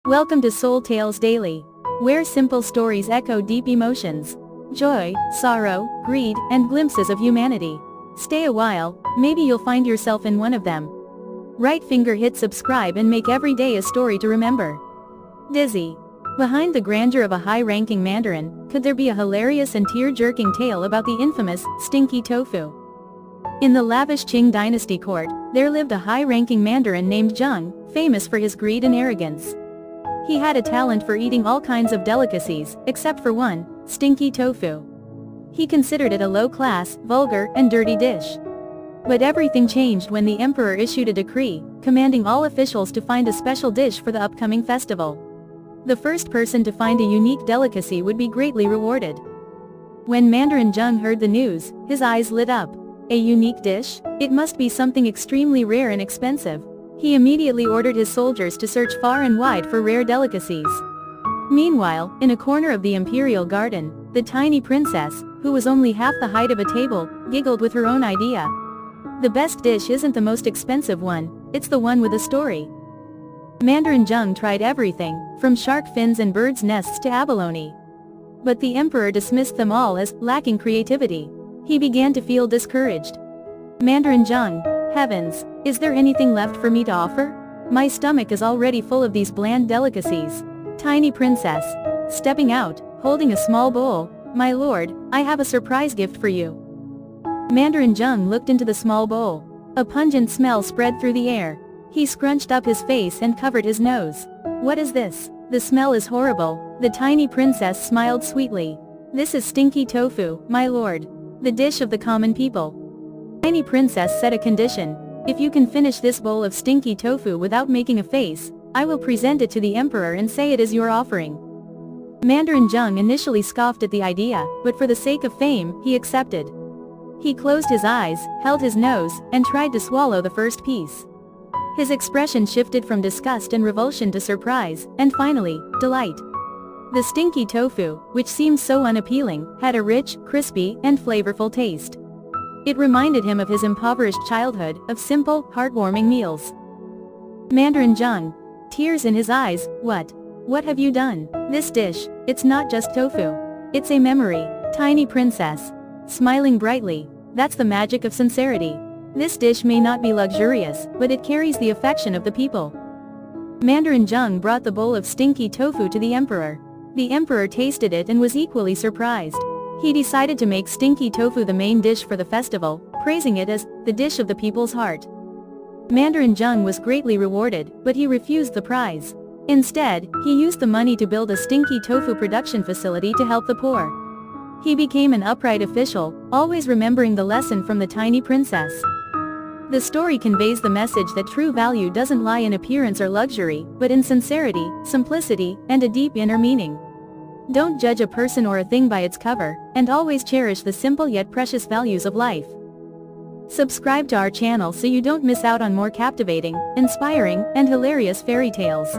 Welcome to Soul Tales Daily, where simple stories echo deep emotions, joy, sorrow, greed, and glimpses of humanity. Stay a while, maybe you'll find yourself in one of them. Right finger hit subscribe and make every day a story to remember. Dizzy. Behind the grandeur of a high-ranking mandarin, could there be a hilarious and tear-jerking tale about the infamous Stinky Tofu? In the lavish Qing dynasty court, there lived a high-ranking mandarin named Zheng, famous for his greed and arrogance. He had a talent for eating all kinds of delicacies, except for one, stinky tofu. He considered it a low-class, vulgar, and dirty dish. But everything changed when the emperor issued a decree, commanding all officials to find a special dish for the upcoming festival. The first person to find a unique delicacy would be greatly rewarded. When Mandarin Zheng heard the news, his eyes lit up. A unique dish? It must be something extremely rare and expensive. He immediately ordered his soldiers to search far and wide for rare delicacies. Meanwhile, in a corner of the imperial garden, the tiny princess, who was only half the height of a table, giggled with her own idea. The best dish isn't the most expensive one, it's the one with a story. Mandarin Zheng tried everything, from shark fins and birds' nests to abalone. But the emperor dismissed them all as lacking creativity. He began to feel discouraged. Mandarin Zheng, heavens, is there anything left for me to offer? My stomach is already full of these bland delicacies. Tiny princess. Stepping out, holding a small bowl, my lord, I have a surprise gift for you. Mandarin Zheng looked into the small bowl. A pungent smell spread through the air. He scrunched up his face and covered his nose. What is this? The smell is horrible. The tiny princess smiled sweetly. This is stinky tofu, my lord. The dish of the common people. Tiny princess set a condition. If you can finish this bowl of stinky tofu without making a face, I will present it to the emperor and say it is your offering. Mandarin Zheng initially scoffed at the idea, but for the sake of fame, he accepted. He closed his eyes, held his nose, and tried to swallow the first piece. His expression shifted from disgust and revulsion to surprise, and finally, delight. The stinky tofu, which seemed so unappealing, had a rich, crispy, and flavorful taste. It reminded him of his impoverished childhood, of simple, heartwarming meals. Mandarin Zheng. Tears in his eyes, what have you done? This dish, it's not just tofu. It's a memory. Tiny princess. Smiling brightly. That's the magic of sincerity. This dish may not be luxurious, but it carries the affection of the people. Mandarin Zheng brought the bowl of stinky tofu to the emperor. The emperor tasted it and was equally surprised. He decided to make stinky tofu the main dish for the festival, praising it as the dish of the people's heart. Mandarin Zheng was greatly rewarded, but he refused the prize. Instead, he used the money to build a stinky tofu production facility to help the poor. He became an upright official, always remembering the lesson from the tiny princess. The story conveys the message that true value doesn't lie in appearance or luxury, but in sincerity, simplicity, and a deep inner meaning. Don't judge a person or a thing by its cover, and always cherish the simple yet precious values of life. Subscribe to our channel so you don't miss out on more captivating, inspiring, and hilarious fairy tales.